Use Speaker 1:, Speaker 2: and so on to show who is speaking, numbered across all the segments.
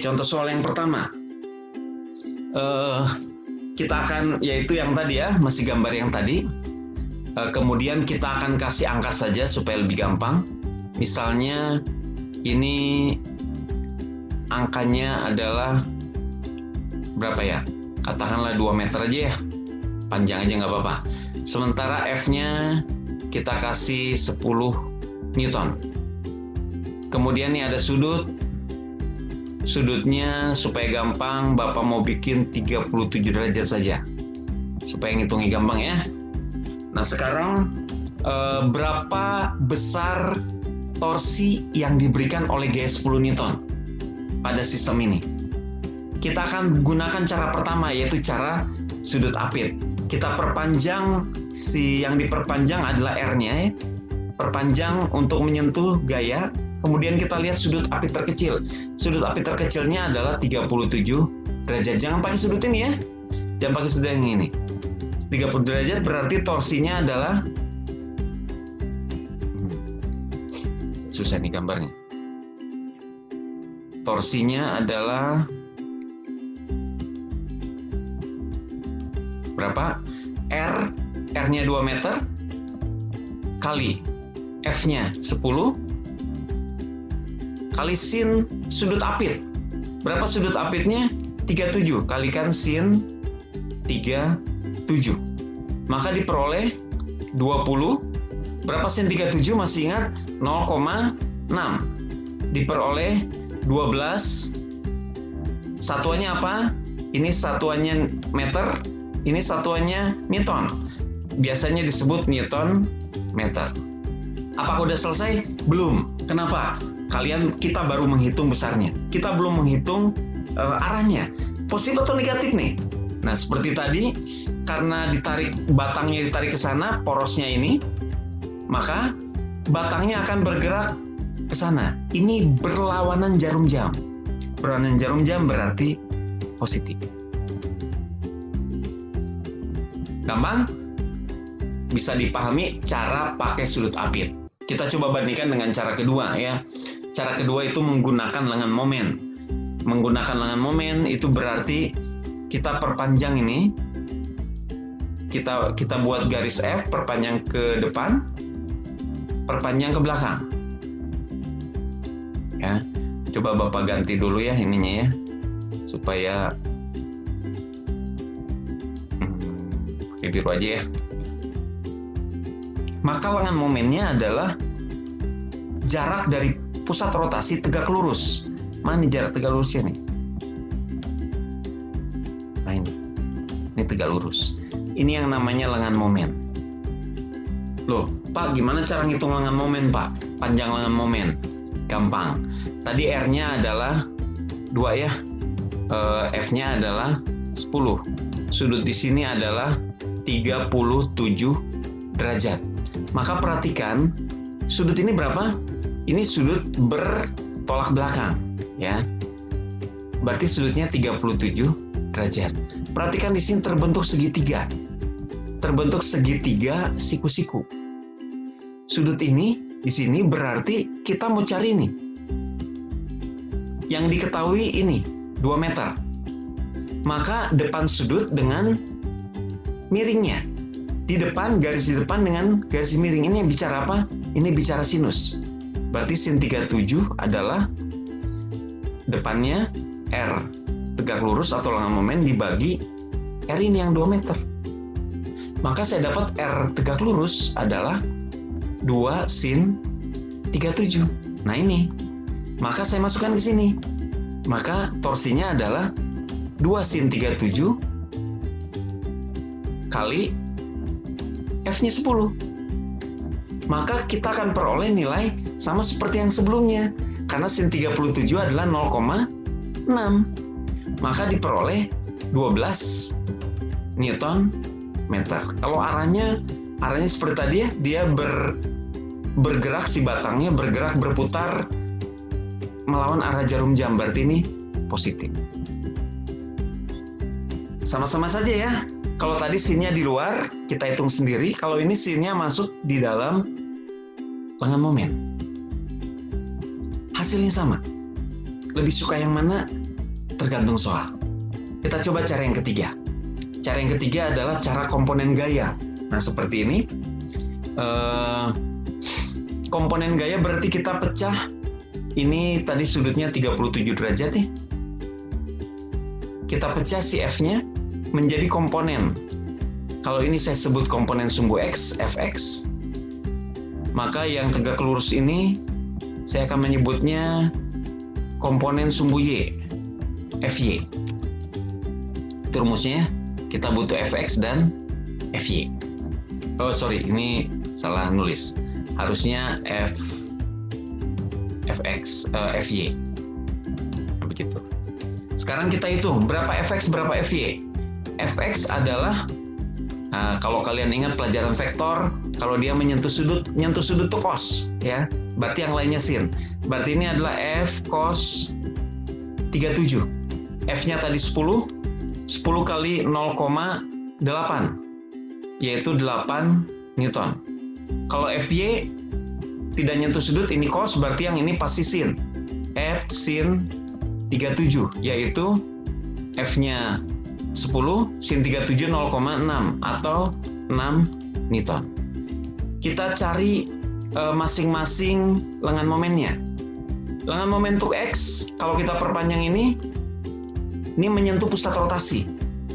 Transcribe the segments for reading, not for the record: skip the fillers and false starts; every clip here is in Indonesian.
Speaker 1: contoh soal yang pertama. Kita akan, yaitu yang tadi ya, masih gambar yang tadi. Kemudian kita akan kasih angka saja supaya lebih gampang. Misalnya ini angkanya adalah berapa ya? Katakanlah 2 meter aja ya. Panjang aja nggak apa-apa. Sementara F-nya kita kasih 10 Newton. Kemudian ini ada sudut. Sudutnya supaya gampang, Bapak mau bikin 37 derajat saja. Supaya ngitungnya gampang ya. Nah sekarang berapa besar torsi yang diberikan oleh gaya 10 Newton pada sistem ini? Kita akan gunakan cara pertama, yaitu cara sudut apit. Kita perpanjang, yang diperpanjang adalah R-nya ya. Perpanjang untuk menyentuh gaya. Kemudian kita lihat sudut apit terkecil. Sudut apit terkecilnya adalah 37 derajat. Jangan pakai sudut ini ya. Jangan pakai sudut yang ini. 30 derajat berarti torsinya adalah, susah nih gambarnya. Torsinya adalah berapa? R-nya 2 meter kali F-nya 10 kali sin sudut apit. Berapa sudut apitnya? 37 kalikan sin 37. Maka diperoleh 20. Berapa sin 37 masih ingat? 0,6. Diperoleh 12. Satuannya apa? Ini satuannya meter, ini satuannya Newton. Biasanya disebut Newton meter. Apakah udah selesai? Belum. Kenapa? Kita baru menghitung besarnya. Kita belum menghitung arahnya. Positif atau negatif nih? Nah, seperti tadi, karena batangnya ditarik ke sana, porosnya ini, maka batangnya akan bergerak ke sana. Ini berlawanan jarum jam. Berlawanan jarum jam berarti positif. Gampang? Bisa dipahami cara pakai sudut apit. Kita coba bandingkan dengan cara kedua ya. Cara kedua itu menggunakan lengan momen. Menggunakan lengan momen itu berarti kita perpanjang ini. Kita buat garis F, perpanjang ke depan, perpanjang ke belakang. Ya. Coba Bapak ganti dulu ya ininya ya. Supaya pakai biru aja ya. Maka lengan momennya adalah jarak dari pusat rotasi tegak lurus. Mana jarak tegak lurusnya nih? Nah ini tegak lurus. Ini yang namanya lengan momen. Loh, Pak, gimana cara ngitung lengan momen, Pak? Panjang lengan momen. Gampang. Tadi R-nya adalah 2 ya. F-nya adalah 10. Sudut di sini adalah 37 derajat. Maka perhatikan, sudut ini berapa? Ini sudut bertolak belakang, ya. Berarti sudutnya 37 derajat. Perhatikan di sini terbentuk segitiga. Terbentuk segitiga siku-siku. Sudut ini di sini berarti kita mau cari ini. Yang diketahui ini 2 meter. Maka depan sudut dengan miringnya. Di depan, garis di depan dengan garis miring. Ini yang bicara apa? Ini bicara sinus. Berarti sin 37 adalah depannya R tegak lurus atau lengan momen dibagi R ini yang 2 meter. Maka saya dapat R tegak lurus adalah 2 sin 37. Nah ini. Maka saya masukkan ke sini. Maka torsinya adalah 2 sin 37 kali F-nya 10. Maka kita akan peroleh nilai sama seperti yang sebelumnya. Karena sin 37 adalah 0,6. Maka diperoleh 12 Newton meter. Kalau arahnya seperti tadi ya, dia bergerak, si batangnya bergerak berputar melawan arah jarum jam. Berarti ini positif. Sama-sama saja ya. Kalau tadi sinnya di luar, kita hitung sendiri. Kalau ini sinnya masuk di dalam lengan momen. Hasilnya sama. Lebih suka yang mana? Tergantung soal. Kita coba cara yang ketiga. Cara yang ketiga adalah cara komponen gaya. Nah, seperti ini. Komponen gaya berarti kita pecah. Ini tadi sudutnya 37 derajat nih. Kita pecah si F-nya menjadi komponen. Kalau ini saya sebut komponen sumbu X, Fx. Maka yang tegak lurus ini saya akan menyebutnya komponen sumbu Y, Fy. Itu rumusnya. Kita butuh Fx dan Fy. Oh sorry, ini salah nulis. Harusnya Fx, Fy. Nah, begitu. Sekarang kita hitung berapa Fx, berapa Fy. Fx adalah, kalau kalian ingat pelajaran vektor, kalau dia menyentuh sudut itu cos, ya. Berarti yang lainnya sin. Berarti ini adalah F cos 37. F-nya tadi 10 kali 0,8, yaitu 8 Newton. Kalau Fy tidak nyentuh sudut, ini cos, berarti yang ini pasti sin. F sin 37, yaitu F-nya 10, sin 37 0,6 atau 6 Newton. Kita cari masing-masing lengan momennya. Lengan momen untuk X, kalau kita perpanjang ini menyentuh pusat rotasi.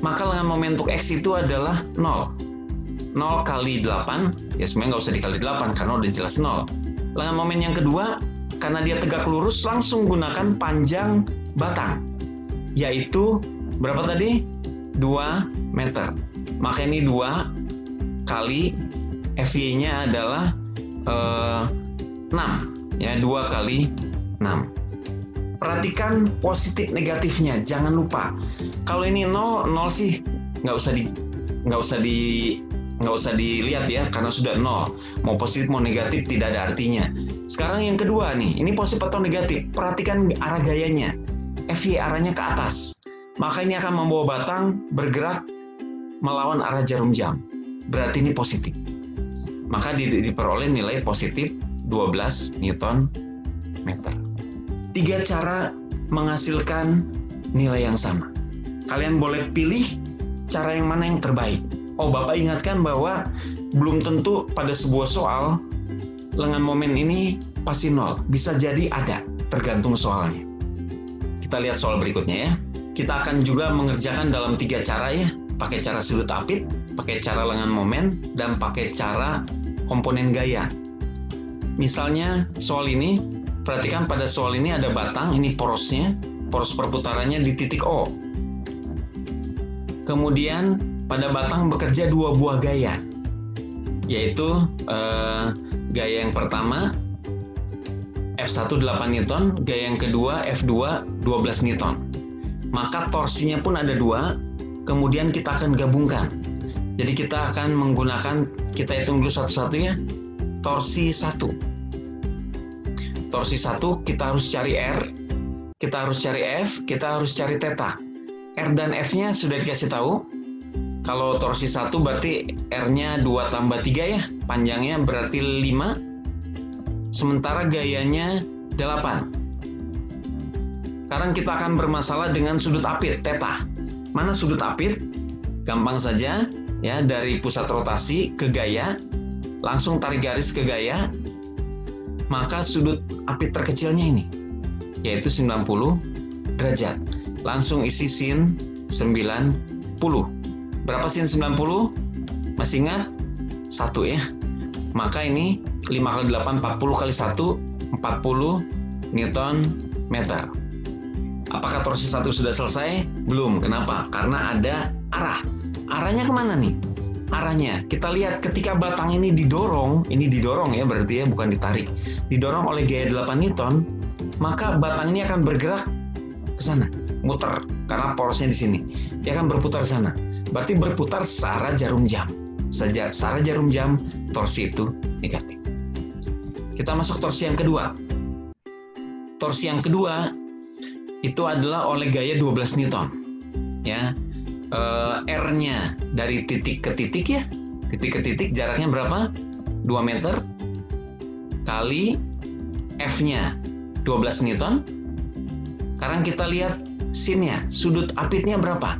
Speaker 1: Maka lengan momen untuk X itu adalah 0. 0 kali 8, ya sebenarnya nggak usah dikali 8 karena udah jelas 0. Lengan momen yang kedua, karena dia tegak lurus, langsung gunakan panjang batang. Yaitu, berapa tadi? 2 meter. Maka ini 2 kali Fy-nya adalah 6. Ya, 2 kali 6. Perhatikan positif negatifnya, jangan lupa. Kalau ini 0 sih nggak usah dilihat ya, karena sudah 0. Mau positif mau negatif tidak ada artinya. Sekarang yang kedua nih, ini positif atau negatif. Perhatikan arah gayanya. Fy arahnya ke atas. Maka ini akan membawa batang bergerak melawan arah jarum jam. Berarti ini positif. Maka diperoleh nilai positif 12 Newton meter. 3 cara menghasilkan nilai yang sama. Kalian boleh pilih cara yang mana yang terbaik. Oh, Bapak ingatkan bahwa belum tentu pada sebuah soal lengan momen ini pasti 0. Bisa jadi ada, tergantung soalnya. Kita lihat soal berikutnya ya. Kita akan juga mengerjakan dalam 3 cara ya. Pakai cara sudut apit, pakai cara lengan momen, dan pakai cara komponen gaya. Misalnya soal ini, perhatikan pada soal ini ada batang, ini porosnya, poros perputarannya di titik O. Kemudian pada batang bekerja 2 buah gaya, yaitu gaya yang pertama F1 8 Newton, gaya yang kedua F2 12 Newton. Maka torsinya pun ada 2, kemudian kita akan gabungkan. Jadi kita akan menggunakan, kita hitung dulu satu-satu ya, torsi 1. Torsi 1 kita harus cari R, kita harus cari F, kita harus cari theta. R dan F-nya sudah dikasih tahu. Kalau torsi 1 berarti R-nya 2 tambah 3 ya, panjangnya berarti 5, sementara gayanya 8. Sekarang kita akan bermasalah dengan sudut apit, theta. Mana sudut apit? Gampang saja, ya, dari pusat rotasi ke gaya, langsung tarik garis ke gaya, maka sudut apit terkecilnya ini, yaitu 90 derajat. Langsung isi sin 90. Berapa sin 90? Masih ingat? 1 ya. Maka ini 5 kali 8, 40 kali 1, 40 Newton meter. Apakah torsi 1 sudah selesai? Belum. Kenapa? Karena ada arah. Arahnya kemana nih? Arahnya, kita lihat ketika batang ini didorong ya berarti ya, bukan ditarik. Didorong oleh gaya 8 Newton, maka batang ini akan bergerak ke sana, muter, karena porosnya di sini. Dia akan berputar ke sana. Berarti berputar searah jarum jam. Searah jarum jam, torsi itu negatif. Kita masuk torsi yang kedua. Torsi yang kedua itu adalah oleh gaya 12 Newton. Ya. R-nya dari titik ke titik ya. Titik ke titik jaraknya berapa? 2 meter kali F-nya 12 Newton. Sekarang kita lihat sinnya, sudut apitnya berapa?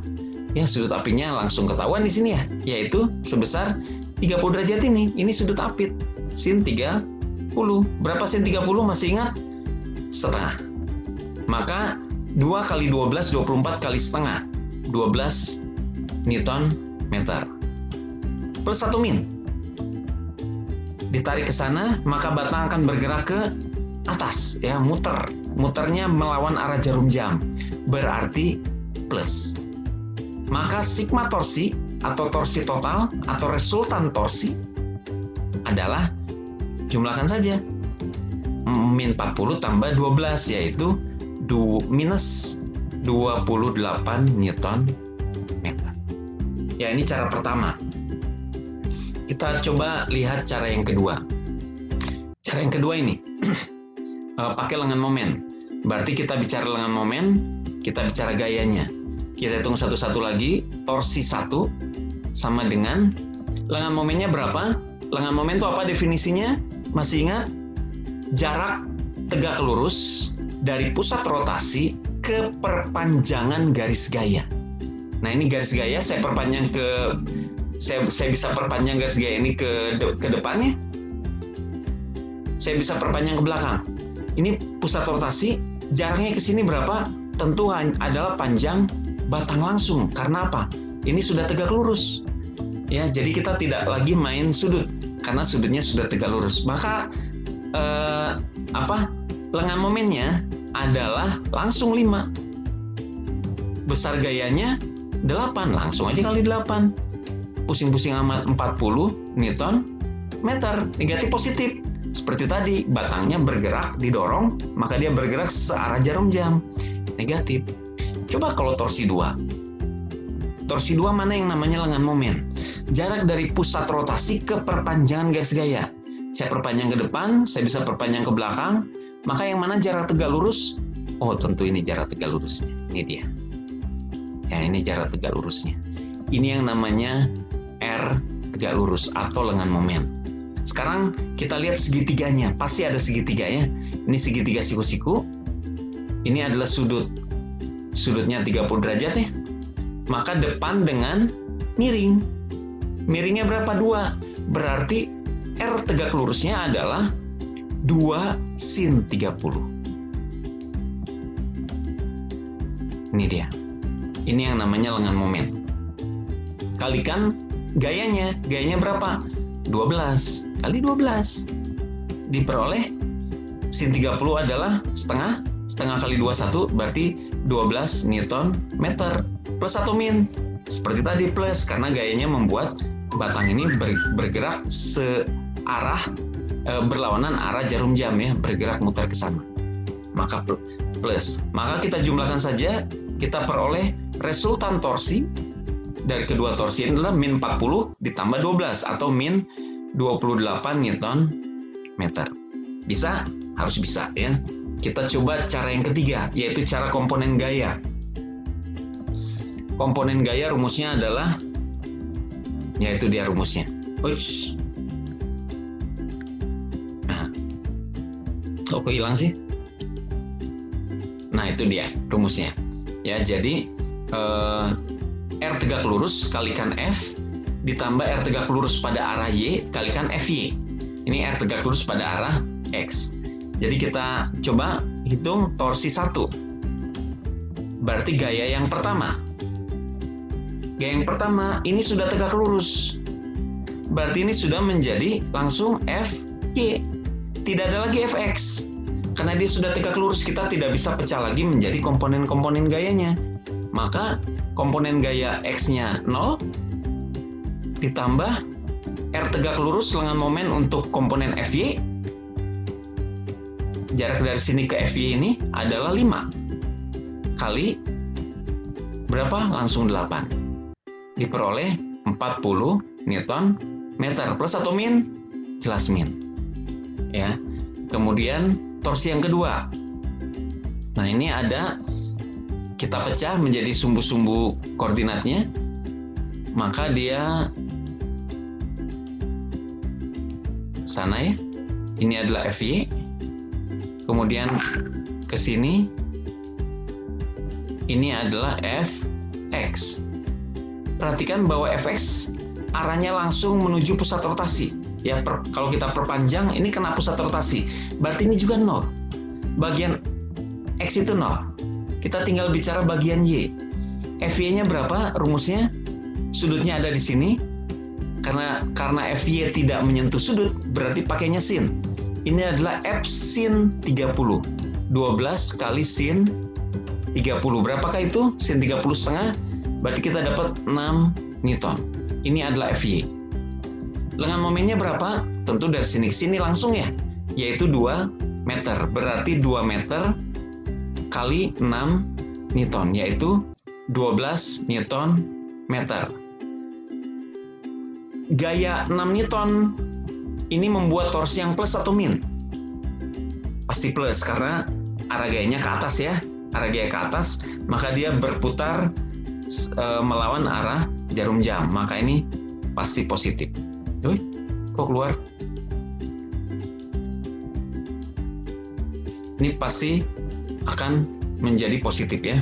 Speaker 1: Ya, sudut apitnya langsung ketahuan di sini ya, yaitu sebesar 30 derajat ini. Ini sudut apit, sin 30. Berapa sin 30 masih ingat? Setengah. Maka 2 kali 12, 24 kali setengah. 12 Newton meter. Plus 1 min. Ditarik ke sana, maka batang akan bergerak ke atas, ya, muter. Muternya melawan arah jarum jam. Berarti plus. Maka sigma torsi atau torsi total atau resultan torsi adalah, jumlahkan saja, min 40 tambah 12, yaitu minus 28 Newton meter. Ya, ini cara pertama. Kita coba lihat cara yang kedua. Cara yang kedua ini pakai lengan momen. Berarti kita bicara lengan momen, kita bicara gayanya. Kita hitung satu-satu lagi. Torsi 1 sama dengan lengan momennya berapa? Lengan momen itu apa definisinya? Masih ingat? Jarak tegak lurus dari pusat rotasi ke perpanjangan garis gaya. Nah, ini garis gaya saya perpanjang ke saya bisa perpanjang garis gaya ini ke depannya. Saya bisa perpanjang ke belakang. Ini pusat rotasi, jaraknya ke sini berapa? Tentu adalah panjang batang langsung. Karena apa? Ini sudah tegak lurus. Ya, jadi kita tidak lagi main sudut karena sudutnya sudah tegak lurus. Maka lengan momennya adalah langsung 5. Besar gayanya 8, langsung aja kali 8. Pusing-pusing amat 40 Newton meter, negatif positif. Seperti tadi, batangnya bergerak, didorong, maka dia bergerak searah jarum jam. Negatif. Coba kalau torsi 2. Torsi 2 mana yang namanya lengan momen? Jarak dari pusat rotasi ke perpanjangan garis gaya. Saya perpanjang ke depan, saya bisa perpanjang ke belakang. Maka yang mana jarak tegak lurus? Oh, tentu ini jarak tegak lurusnya. Ini dia. Ya, ini jarak tegak lurusnya. Ini yang namanya R tegak lurus atau lengan momen. Sekarang kita lihat segitiganya. Pasti ada segitiga ya. Ini segitiga siku-siku. Ini adalah sudutnya 30 derajat ya. Maka depan dengan miring. Miringnya berapa? 2. Berarti R tegak lurusnya adalah 2 sin 30. Ini dia. Ini yang namanya lengan momen. Kalikan gayanya. Gayanya berapa? 12 kali 12. Diperoleh sin 30 adalah setengah. Setengah kali 21 berarti 12 Newton meter. Plus 1 min. Seperti tadi plus, karena gayanya membuat batang ini bergerak searah, berlawanan arah jarum jam ya, bergerak muter ke sana. Maka plus. Maka kita jumlahkan saja, kita peroleh resultan torsi dari kedua torsi ini adalah min 40 ditambah 12 atau min 28 Newton meter. Bisa? Harus bisa ya. Kita coba cara yang ketiga, yaitu cara komponen gaya. Komponen gaya rumusnya adalah, yaitu dia rumusnya. Uish. Nah, kok hilang sih? Nah, itu dia rumusnya. Ya, jadi R tegak lurus kalikan F ditambah R tegak lurus pada arah Y kalikan FY. Ini R tegak lurus pada arah X. Jadi kita coba hitung torsi 1. Berarti gaya yang pertama. Gaya yang pertama ini sudah tegak lurus. Berarti ini sudah menjadi langsung FY. Tidak ada lagi FX. Karena dia sudah tegak lurus, kita tidak bisa pecah lagi menjadi komponen-komponen gayanya. Maka komponen gaya X-nya 0 ditambah R tegak lurus lengan momen untuk komponen FY. Jarak dari sini ke FY ini adalah 5 kali berapa? Langsung 8. Diperoleh 40 Newton meter plus 1 min, jelas min. Ya. Kemudian torsi yang kedua. Nah, ini ada, kita pecah menjadi sumbu-sumbu koordinatnya. Maka dia sana ya. Ini adalah FY. Kemudian ke sini Ini adalah Fx. Perhatikan bahwa Fx arahnya langsung menuju pusat rotasi. Ya, kalau kita perpanjang, ini kena pusat rotasi. Berarti ini juga 0. Bagian X itu 0. Kita tinggal bicara bagian Y. Fy-nya berapa rumusnya? Sudutnya ada di sini. Karena Fy tidak menyentuh sudut, berarti pakainya sin. Ini adalah F sin 30. 12 kali sin 30. Berapakah itu? Sin 30 setengah. Berarti kita dapat 6 Newton. Ini adalah Fy. Lengan momennya berapa? Tentu dari sini ke sini langsung ya. Yaitu 2 meter. Berarti 2 meter kali 6 Newton. Yaitu 12 Newton meter. Gaya 6 Newton ini membuat torsi yang plus atau min? Pasti plus, karena arah gayanya ke atas ya. Arah gaya ke atas, maka dia berputar melawan arah jarum jam. Maka ini pasti positif. Kok keluar? Ini pasti akan menjadi positif ya.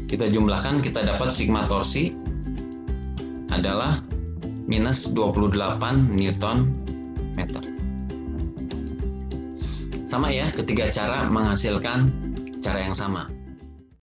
Speaker 1: Kita jumlahkan, kita dapat sigma torsi adalah minus 28 Newton meter. Sama ya, ketiga cara menghasilkan cara yang sama.